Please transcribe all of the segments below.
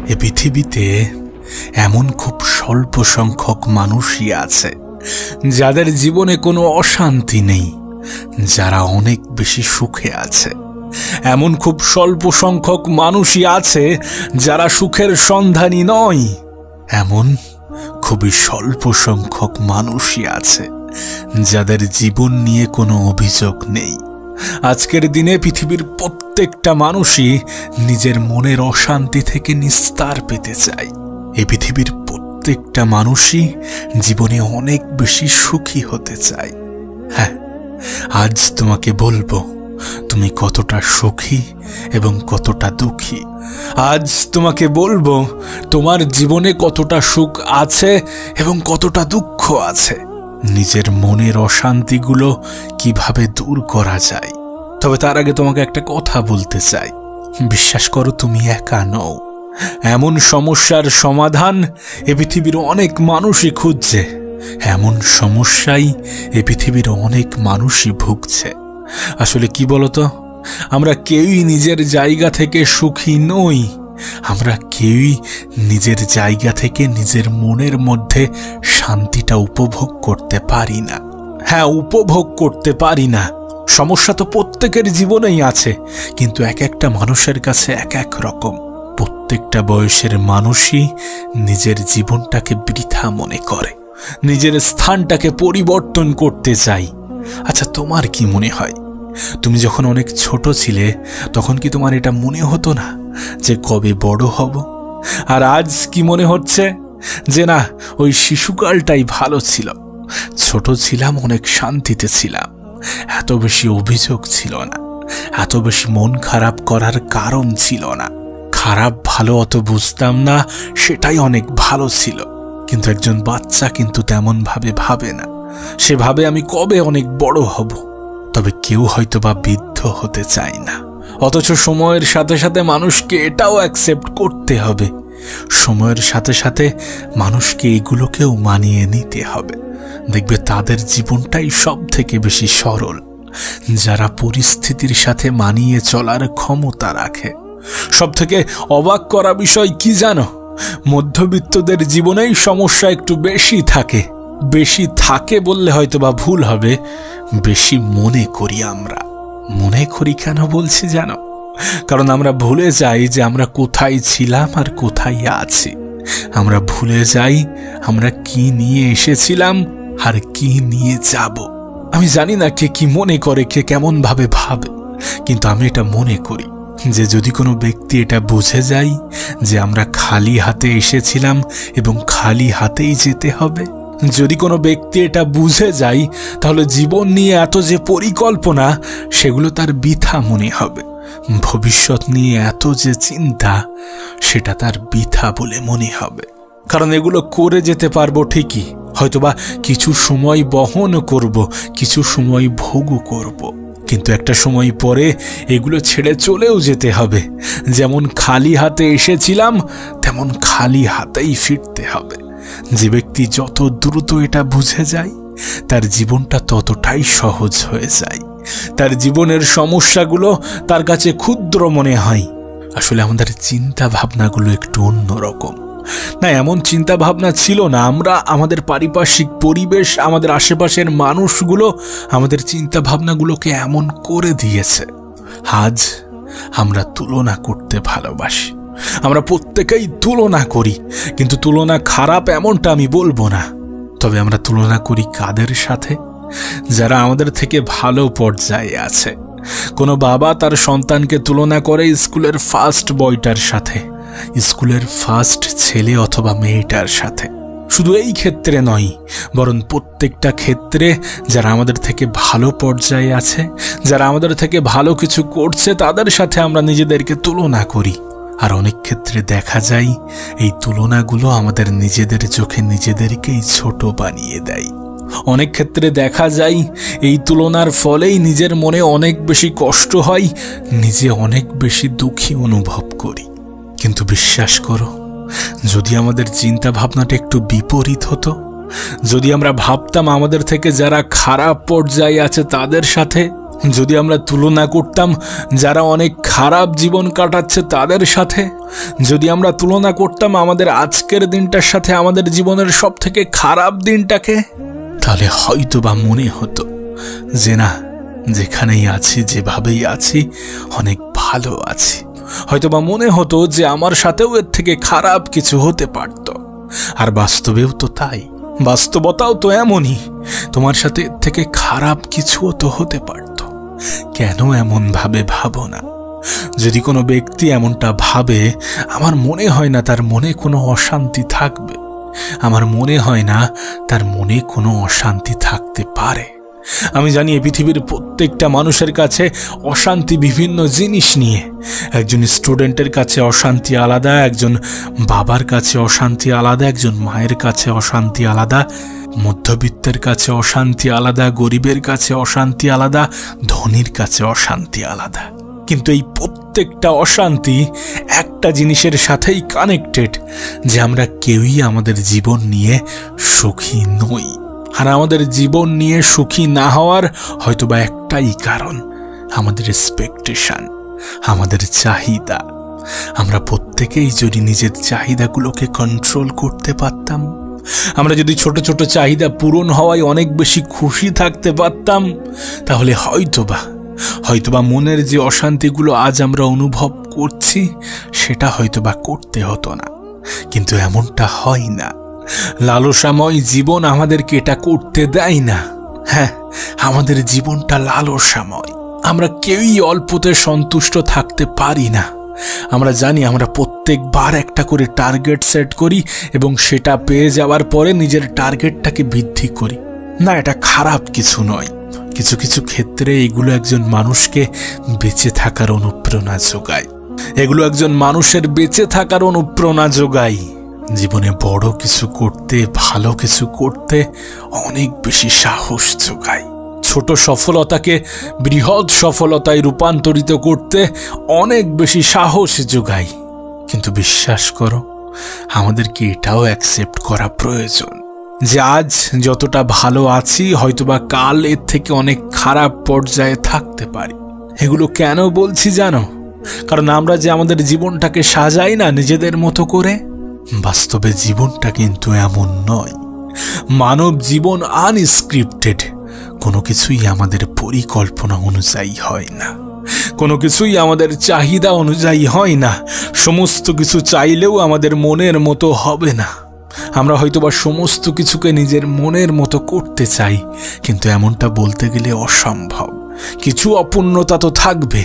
এ পৃথিবীতে এমন খুব স্বল্প সংখ্যক মানুষই আছে যাদের জীবনে কোনো অশান্তি নেই, যারা অনেক বেশি সুখে আছে। এমন খুব স্বল্প সংখ্যক মানুষই আছে যারা সুখের সন্ধানী নয়। এমন খুবই স্বল্প সংখ্যক মানুষই আছে যাদের জীবন নিয়ে কোনো অভিযোগ নেই। আজকের দিনে পৃথিবীর প্রত্যেকটা মানুষই নিজের মনের অশান্তি থেকে নিস্তার পেতে চায়। এই পৃথিবীর প্রত্যেকটা মানুষই জীবনে অনেক বেশি সুখী হতে চায়। হ্যাঁ, আজ তোমাকে বলবো তুমি কতটা সুখী এবং কতটা দুঃখী। আজ তোমাকে বলবো তোমার জীবনে কতটা সুখ আছে এবং কতটা দুঃখ আছে। নিজের মনের অশান্তিগুলো কিভাবে দূর করা যায়। তবে তার আগে তোমাকে একটা কথা বলতে চাই, বিশ্বাস করো তুমি একা নও। এমন সমস্যার সমাধান এ পৃথিবীর অনেক মানুষই খুঁজছে, এমন সমস্যাই এ পৃথিবীর অনেক মানুষই ভুগছে। আসলে কি বলতো, আমরা কেউই নিজের জায়গা থেকে সুখী নই। আমরা কেউই নিজের জায়গা থেকে নিজের মনের মধ্যে শান্তিটা উপভোগ করতে পারি না। হ্যাঁ, উপভোগ করতে পারি না। সমস্যা তো প্রত্যেকের জীবনেই আছে, কিন্তু এক একটা মানুষের কাছে এক এক রকম। প্রত্যেকটা বয়সের মানুষই নিজের জীবনটাকে বৃথা মনে করে, নিজের স্থানটাকে পরিবর্তন করতে চায়। আচ্ছা, তোমার কি মনে হয়, তুমি যখন অনেক ছোট ছিলে তখন কি তোমার এটা মনে হতো না যে কবে বড় হব? আর আজ কি মনে হচ্ছে যে না, ওই শিশুকালটাই ভালো ছিল, ছোট ছিলাম, অনেক শান্তিতে ছিলাম, এত বেশি অভিযোগ ছিল না, এত বেশি মন খারাপ করার কারণ ছিল না, খারাপ ভালো অত বুঝতাম না, সেটাই অনেক ভালো ছিল। কিন্তু একজন বাচ্চা কিন্তু তেমন ভাবে ভাবে না। সে ভাবে আমি কবে অনেক বড় হব। তবে কেউ হয়তো বা বৃদ্ধ হতে চায় না। অথচ সময়ের সাথে সাথে মানুষকে এটাও অ্যাকসেপ্ট করতে হবে, সময়ের সাথে সাথে মানুষকে এগুলোকেও মানিয়ে নিতে হবে। দেখবে তাদের জীবনটাই সব থেকে বেশি সরল, যারা পরিস্থিতির সাথে মানিয়ে চলার ক্ষমতা রাখে। সব থেকে অবাক করা বিষয় কি জানো, মধ্যবিত্তদের জীবনেই সমস্যা একটু বেশি থাকে। বেশি থাকে বললে হয়তো বা ভুল হবে, বেশি মনে করি আমরা। মনে করি কেন বলছি জানো? কারণ আমরা ভুলে যাই যে আমরা কোথায় ছিলাম আর কোথায় আছি। আমরা ভুলে যাই আমরা কি নিয়ে এসেছিলাম আর কি নিয়ে যাব। আমি জানি না কে কি মনে করে, কে কেমন ভাবে ভাবে, কিন্তু আমি এটা মনে করি যে যদি কোনো ব্যক্তি এটা বুঝে যায় যে আমরা খালি হাতে এসেছিলাম এবং খালি হাতেই যেতে হবে, যদি কোনো ব্যক্তি এটা বুঝে যায়, তাহলে জীবন নিয়ে এত যে পরিকল্পনা সেগুলো তার বৃথা মনে হবে। ভবিষ্যৎ নিয়ে এত যে চিন্তা সেটা তার বৃথা বলে মনে হবে। কারণ এগুলো করে যেতে পারবো ঠিকই, হয়তোবা কিছু সময় বহন করব, কিছু সময় ভোগও করব, কিন্তু একটা সময় পরে এগুলো ছেড়ে চলেও যেতে হবে। যেমন খালি হাতে এসেছিলাম তেমন খালি হাতেই ফিরতে হবে। যে ব্যক্তি যত দ্রুত এটা বুঝে যায় তার জীবনটা ততটাই সহজ হয়ে যায়। তার জীবনের সমস্যাগুলো তার কাছে ক্ষুদ্র মনে হয়। আসলে আমাদের চিন্তা ভাবনাগুলো একটু অন্যরকম। না, এমন চিন্তা ভাবনা ছিল না। আমরা আমাদের পারিপার্শ্বিক পরিবেশ, আমাদের আশেপাশের মানুষগুলো আমাদের চিন্তা ভাবনাগুলোকে এমন করে দিয়েছে। আজ আমরা তুলনা করতে ভালোবাসি, আমরা প্রত্যেকেই তুলনা করি, কিন্তু তুলনা খারাপ এমনটা আমি বলবো না। তবে আমরা তুলনা করি কাদের সাথে? যারা আমাদের থেকে ভালো পর্যায়ে আছে। কোনো বাবা তার সন্তানকে তুলনা করে স্কুলের ফার্স্ট বয়টার সাথে, স্কুলের ফার্স্ট ছেলে অথবা মেয়েটার সাথে। শুধু এই ক্ষেত্রে নয়, বরং প্রত্যেকটা ক্ষেত্রে যারা আমাদের থেকে ভালো পর্যায়ে আছে, যারা আমাদের থেকে ভালো কিছু করছে, তাদের সাথে আমরা নিজেদেরকে তুলনা করি। আর অনেক ক্ষেত্রে দেখা যায় এই তুলনাগুলো আমাদের নিজেদের চোখে নিজেদেরকেই ছোট বানিয়ে দেয়। অনেক ক্ষেত্রে দেখা যায় এই তুলনার ফলেই নিজের মনে অনেক বেশি কষ্ট হয়, নিজে অনেক বেশি দুঃখী অনুভব করি। কিন্তু বিশ্বাস করো, যদি আমাদের চিন্তা ভাবনাটা একটু বিপরীত হতো, যদি আমরা ভাবতাম আমাদের থেকে যারা খারাপ পর্যায়ে আছে তাদের সাথে, যদি আমরা তুলনা করতাম যারা অনেক খারাপ জীবন কাটাচ্ছে তাদের সাথে, যদি আমরা তুলনা করতাম আমাদের আজকের দিনটার সাথে আমাদের জীবনের সব থেকে খারাপ দিনটাকে, তাহলে হয়তো বা মনে হতো যে না, যেখানেই আছি, যেভাবেই আছি, অনেক ভালো আছি। হয়তোবা মনে হতো যে আমার সাথেও এর থেকে খারাপ কিছু হতে পারত। আর বাস্তবেও তো তাই, বাস্তবতাও তো এমনই। তোমার সাথে এর থেকে খারাপ কিছুও তো হতে পারত। কেন এমন ভাবে ভাবো না? যদি কোনো ব্যক্তি এমনটা ভাবে, আমার মনে হয় না তার মনে কোনো অশান্তি থাকবে। আমার মনে হয় না তার মনে কোনো অশান্তি থাকতে পারে। আমি জানি এই পৃথিবীর প্রত্যেকটা মানুষের কাছে অশান্তি বিভিন্ন জিনিস নিয়ে। একজন স্টুডেন্টের কাছে অশান্তি আলাদা, একজন বাবার কাছে অশান্তি আলাদা, একজন মায়ের কাছে অশান্তি আলাদা, মধ্যবিত্তের কাছে অশান্তি আলাদা, গরিবের কাছে অশান্তি আলাদা, ধনীর কাছে অশান্তি আলাদা। কিন্তু এই প্রত্যেকটা অশান্তি একটা জিনিসের সাথেই কানেক্টেড, যে আমরা কেউই আমাদের জীবন নিয়ে সুখী নই। আর আমাদের জীবন নিয়ে সুখী না হওয়ার হয়তোবা একটাই কারণ, আমাদের এক্সপেকটেশন, আমাদের চাহিদা। আমরা প্রত্যেকেই যদি নিজের চাহিদাগুলোকে কন্ট্রোল করতে পারতাম, আমরা যদি ছোট ছোট চাহিদা পূরণ হওয়ায় অনেক বেশি খুশি থাকতে পারতাম, তাহলে হয়তোবা মনের যে অশান্তিগুলো আজ আমরা অনুভব করছি সেটা হয়তোবা করতে হতো না। কিন্তু এমনটা হয় না। লালসাময় জীবন আমাদেরকে এটা করতে দেয় না। হ্যাঁ, আমাদের জীবনটা লালসাময়। আমরা কেউই অল্পতে সন্তুষ্ট থাকতে পারি না। আমরা জানি আমরা প্রত্যেকবার একটা করে টার্গেট সেট করি এবং সেটা পেয়ে যাওয়ার পরে নিজের টার্গেটটাকে বৃদ্ধি করি। না, এটা খারাপ কিছু নয়। কিছু কিছু ক্ষেত্রে এগুলো একজন মানুষকে বেঁচে থাকার অনুপ্রেরণা যোগায়। এগুলো একজন মানুষের বেঁচে থাকার অনুপ্রেরণা যোগায়। জীবনে বড় কিছু করতে, ভালো কিছু করতে অনেক বেশি সাহস যোগায়। ছোট সফলতাকে বৃহৎ সফলতায় রূপান্তরিত করতে অনেক বেশি সাহস যোগায়। কিন্তু বিশ্বাস করো, আমাদেরকে এটাও অ্যাকসেপ্ট করা প্রয়োজন যে আজ যতটা ভালো আছি, হয়তোবা কাল এর থেকে অনেক খারাপ পর্যায়ে থাকতে পারি। এগুলো কেন বলছি জানো? কারণ আমরা যে আমাদের জীবনটাকে সাজাই না নিজেদের মতো করে, বাস্তবে জীবনটা কিন্তু এমন নয়। মানব জীবন আনস্ক্রিপ্টেড। কোনো কিছুই আমাদের পরিকল্পনা অনুযায়ী হয় না, কোনো কিছুই আমাদের চাহিদা অনুযায়ী হয় না। সমস্ত কিছু চাইলেও আমাদের মনের মতো হবে না। আমরা হয়তোবা সমস্ত কিছুকে নিজের মনের মতো করতে চাই, কিন্তু এমনটা বলতে গেলে অসম্ভব। কিছু অপূর্ণতা তো থাকবে,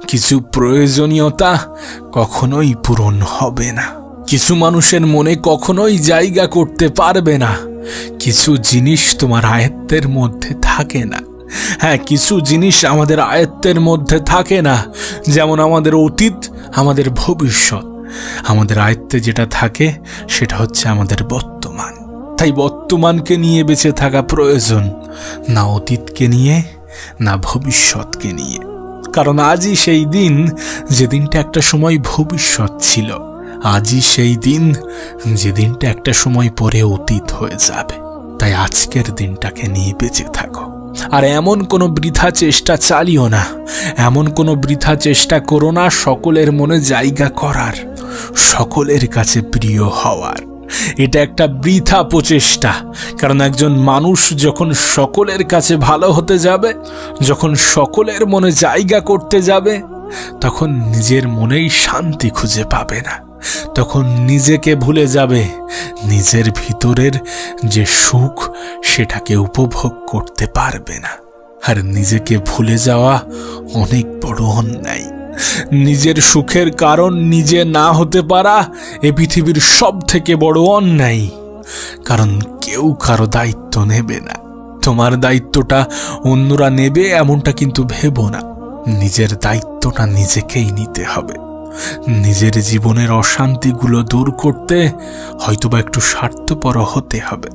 কিছু প্রয়োজনীয়তা কখনোই পূরণ হবে না, কিছু মানুষের মনে কখনোই জায়গা করতে পারবে না, কিছু জিনিস তোমার আয়ত্তের মধ্যে থাকে না। হ্যাঁ, কিছু জিনিস আমাদের আয়ত্তের মধ্যে থাকে না, যেমন আমাদের অতীত, আমাদের ভবিষ্যৎ। আমাদের আয়ত্তে যেটা থাকে সেটা হচ্ছে আমাদের বর্তমান। তাই বর্তমানকে নিয়ে বেঁচে থাকা প্রয়োজন, না অতীতকে নিয়ে, না ভবিষ্যৎকে নিয়ে। কারণ আজই সেই দিন যে দিনটা একটা সময় ভবিষ্যৎ ছিল, আজই সেই দিন যে দিনটা একটা সময় পরে অতীত হয়ে যাবে। তাই আজকের দিনটাকে নিয়ে বেঁচে থাকো। আর এমন কোনো বৃথা চেষ্টা চালিও না, এমন কোনো বৃথা চেষ্টা করো না সকলের মনে জায়গা করার, সকলের কাছে প্রিয় হওয়ার। এটা একটা বৃথা প্রচেষ্টা। কারণ একজন মানুষ যখন সকলের কাছে ভালো হতে যাবে, যখন সকলের মনে জায়গা করতে যাবে, তখন নিজের মনেই শান্তি খুঁজে পাবে না, তখন নিজেকে ভুলে যাবে, নিজের ভিতরের যে সুখ সেটাকে উপভোগ করতে পারবে না। আর নিজেকে ভুলে যাওয়া অনেক বড় অন্যায়। নিজের সুখের কারণ নিজে না হতে পারা এ পৃথিবীর সব থেকে বড় অন্যায়। কারণ কেউ কারো দায়িত্ব নেবে না। তোমার দায়িত্বটা অন্যরা নেবে এমনটা কিন্তু ভেবো না। নিজের দায়িত্বটা নিজেকেই নিতে হবে। নিজের জীবনের অশান্তিগুলো দূর করতে হয়তোবা একটু স্বার্থপর হতে হবে।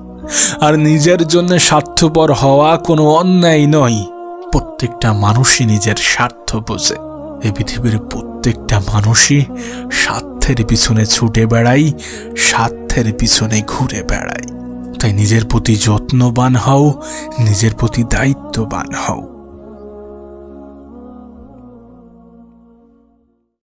আর নিজের জন্য স্বার্থপর হওয়া কোনো অন্যায় নয়। প্রত্যেকটা মানুষই নিজের স্বার্থ বোঝে। এই পৃথিবীর প্রত্যেকটা মানুষই স্বার্থের পিছনে ছুটে বেড়াই, স্বার্থের পিছনে ঘুরে বেড়াই। তাই নিজের প্রতি যত্নবান হও, নিজের প্রতি দায়িত্ববান হও।